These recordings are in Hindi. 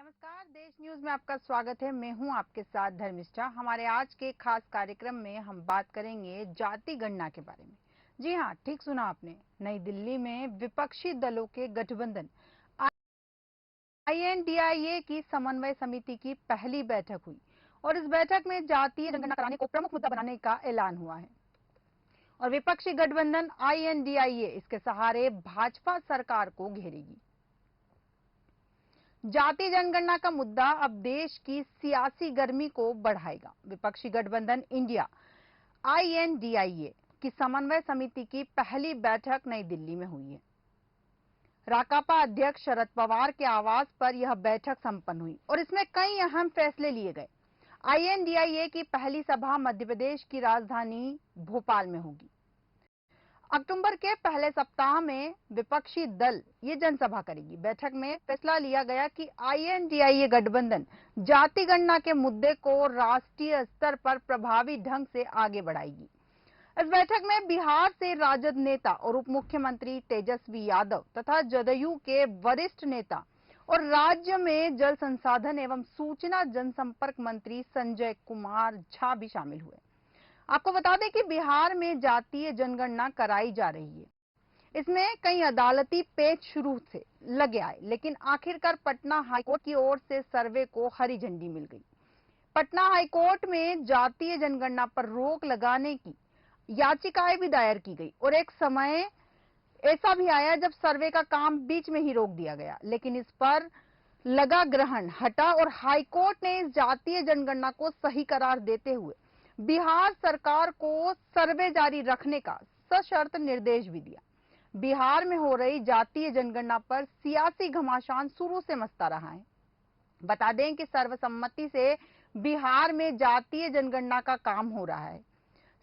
नमस्कार, देश न्यूज में आपका स्वागत है। मैं हूं आपके साथ धर्मिष्ठा। हमारे आज के खास कार्यक्रम में हम बात करेंगे जाति गणना के बारे में। जी हां, ठीक सुना आपने। नई दिल्ली में विपक्षी दलों के गठबंधन INDIA की समन्वय समिति की पहली बैठक हुई और इस बैठक में जातीय जनगणना कराने को प्रमुख मुद्दा बनाने का ऐलान हुआ है। और विपक्षी गठबंधन INDIA इसके सहारे भाजपा सरकार को घेरेगी। जाति जनगणना का मुद्दा अब देश की सियासी गर्मी को बढ़ाएगा। विपक्षी गठबंधन इंडिया INDIA की समन्वय समिति की पहली बैठक नई दिल्ली में हुई है। राकापा अध्यक्ष शरद पवार के आवास पर यह बैठक संपन्न हुई और इसमें कई अहम फैसले लिए गए। INDIA की पहली सभा मध्य प्रदेश की राजधानी भोपाल में होगी। अक्टूबर के पहले सप्ताह में विपक्षी दल ये जनसभा करेगी। बैठक में फैसला लिया गया कि INDIA गठबंधन जाति गणना के मुद्दे को राष्ट्रीय स्तर पर प्रभावी ढंग से आगे बढ़ाएगी। इस बैठक में बिहार से राजद नेता और उप मुख्यमंत्री तेजस्वी यादव तथा जदयू के वरिष्ठ नेता और राज्य में जल संसाधन एवं सूचना जनसंपर्क मंत्री संजय कुमार झा भी शामिल हुए। आपको बता दें कि बिहार में जातीय जनगणना कराई जा रही है। इसमें कई अदालती पेच शुरू से लगे आए, लेकिन आखिरकार पटना हाईकोर्ट की ओर से सर्वे को हरी झंडी मिल गई। पटना हाईकोर्ट में जातीय जनगणना पर रोक लगाने की याचिकाएं भी दायर की गई और एक समय ऐसा भी आया जब सर्वे का काम बीच में ही रोक दिया गया, लेकिन इस पर लगा ग्रहण हटा और हाईकोर्ट ने इस जातीय जनगणना को सही करार देते हुए बिहार सरकार को सर्वे जारी रखने का सशर्त निर्देश भी दिया। बिहार में हो रही जातीय जनगणना पर सियासी घमासान शुरू से मचता रहा है। बता दें कि सर्वसम्मति से बिहार में जातीय जनगणना का काम हो रहा है।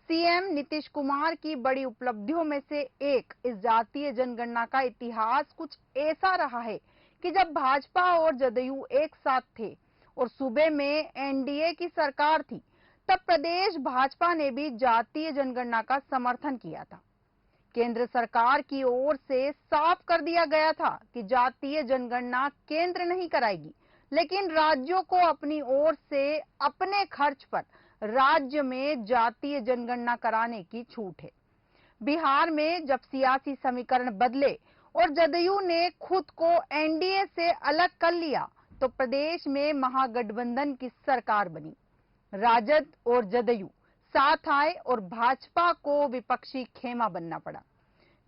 CM नीतीश कुमार की बड़ी उपलब्धियों में से एक इस जातीय जनगणना का इतिहास कुछ ऐसा रहा है कि जब भाजपा और जदयू एक साथ थे और सूबे में NDA की सरकार थी, तब प्रदेश भाजपा ने भी जातीय जनगणना का समर्थन किया था। केंद्र सरकार की ओर से साफ कर दिया गया था कि जातीय जनगणना केंद्र नहीं कराएगी, लेकिन राज्यों को अपनी ओर से अपने खर्च पर राज्य में जातीय जनगणना कराने की छूट है। बिहार में जब सियासी समीकरण बदले और जदयू ने खुद को NDA से अलग कर लिया, तो प्रदेश में महागठबंधन की सरकार बनी। राजद और जदयू साथ आए और भाजपा को विपक्षी खेमा बनना पड़ा,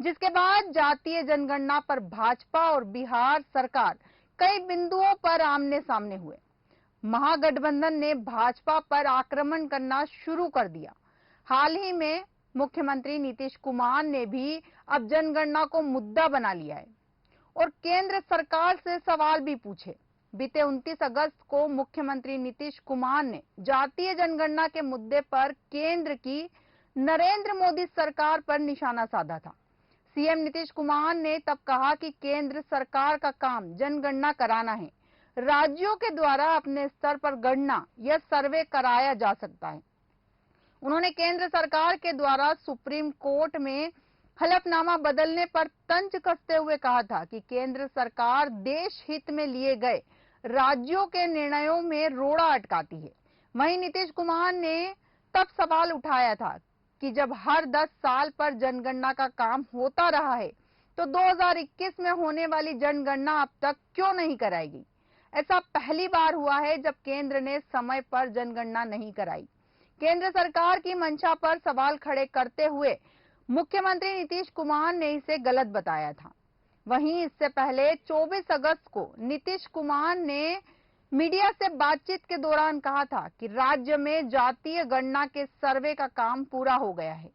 जिसके बाद जातीय जनगणना पर भाजपा और बिहार सरकार कई बिंदुओं पर आमने सामने हुए। महागठबंधन ने भाजपा पर आक्रमण करना शुरू कर दिया। हाल ही में मुख्यमंत्री नीतीश कुमार ने भी अब जनगणना को मुद्दा बना लिया है और केंद्र सरकार से सवाल भी पूछे। बीते 29 अगस्त को मुख्यमंत्री नीतीश कुमार ने जातीय जनगणना के मुद्दे पर केंद्र की नरेंद्र मोदी सरकार पर निशाना साधा था। CM नीतीश कुमार ने तब कहा कि केंद्र सरकार का काम जनगणना कराना है, राज्यों के द्वारा अपने स्तर पर गणना या सर्वे कराया जा सकता है। उन्होंने केंद्र सरकार के द्वारा सुप्रीम कोर्ट में हलफनामा बदलने पर तंज कसते हुए कहा था कि केंद्र सरकार देश हित में लिए गए राज्यों के निर्णयों में रोड़ा अटकाती है। वहीं नीतीश कुमार ने तब सवाल उठाया था कि जब हर 10 साल पर जनगणना का काम होता रहा है, तो 2021 में होने वाली जनगणना अब तक क्यों नहीं कराई गई। ऐसा पहली बार हुआ है जब केंद्र ने समय पर जनगणना नहीं कराई। केंद्र सरकार की मंशा पर सवाल खड़े करते हुए मुख्यमंत्री नीतीश कुमार ने इसे गलत बताया था। वहीं इससे पहले 24 अगस्त को नीतीश कुमार ने मीडिया से बातचीत के दौरान कहा था कि राज्य में जातीय गणना के सर्वे का काम पूरा हो गया है।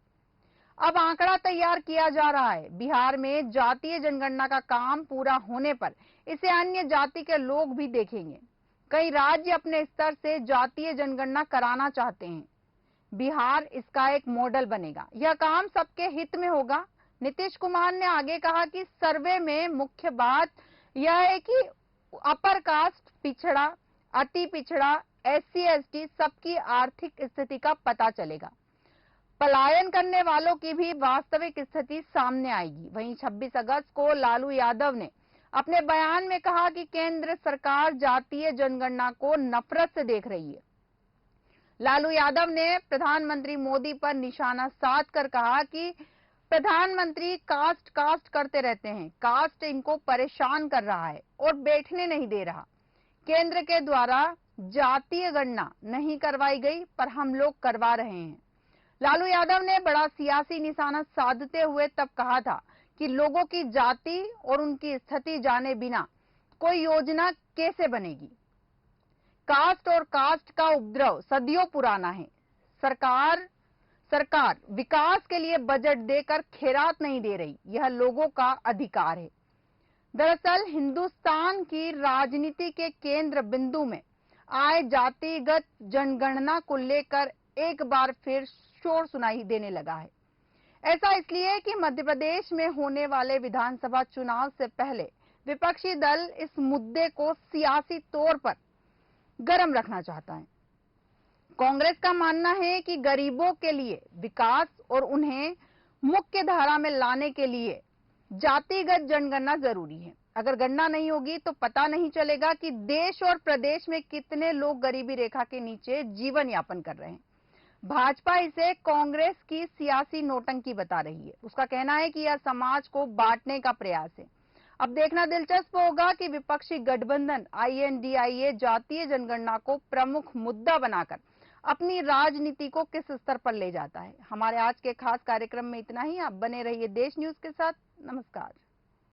अब आंकड़ा तैयार किया जा रहा है। बिहार में जातीय जनगणना का काम पूरा होने पर इसे अन्य जाति के लोग भी देखेंगे। कई राज्य अपने स्तर से जातीय जनगणना कराना चाहते हैं। बिहार इसका एक मॉडल बनेगा। यह काम सबके हित में होगा। नीतीश कुमार ने आगे कहा कि सर्वे में मुख्य बात यह है कि अपर कास्ट, पिछड़ा, अति पिछड़ा, SC ST सबकी आर्थिक स्थिति का पता चलेगा। पलायन करने वालों की भी वास्तविक स्थिति सामने आएगी। वहीं 26 अगस्त को लालू यादव ने अपने बयान में कहा कि केंद्र सरकार जातीय जनगणना को नफरत से देख रही है। लालू यादव ने प्रधानमंत्री मोदी पर निशाना साधकर कहा कि प्रधानमंत्री कास्ट कास्ट करते रहते हैं, कास्ट इनको परेशान कर रहा है और बैठने नहीं दे रहा। केंद्र के द्वारा जातीय गणना नहीं करवाई गई, पर हम लोग करवा रहे हैं। लालू यादव ने बड़ा सियासी निशाना साधते हुए तब कहा था कि लोगों की जाति और उनकी स्थिति जाने बिना कोई योजना कैसे बनेगी। कास्ट और कास्ट का उपद्रव सदियों पुराना है। सरकार विकास के लिए बजट देकर खैरात नहीं दे रही, यह लोगों का अधिकार है। दरअसल हिंदुस्तान की राजनीति के केंद्र बिंदु में आए जातिगत जनगणना को लेकर एक बार फिर शोर सुनाई देने लगा है। ऐसा इसलिए कि मध्य प्रदेश में होने वाले विधानसभा चुनाव से पहले विपक्षी दल इस मुद्दे को सियासी तौर पर गर्म रखना चाहता है। कांग्रेस का मानना है कि गरीबों के लिए विकास और उन्हें मुख्य धारा में लाने के लिए जातिगत जनगणना जरूरी है। अगर गणना नहीं होगी तो पता नहीं चलेगा कि देश और प्रदेश में कितने लोग गरीबी रेखा के नीचे जीवन यापन कर रहे हैं। भाजपा इसे कांग्रेस की सियासी नौटंकी बता रही है। उसका कहना है कि यह समाज को बांटने का प्रयास है। अब देखना दिलचस्प होगा कि विपक्षी गठबंधन INDIA जातीय जनगणना को प्रमुख मुद्दा बनाकर अपनी राजनीति को किस स्तर पर ले जाता है। हमारे आज के खास कार्यक्रम में इतना ही। आप बने रहिए देश न्यूज के साथ। नमस्कार।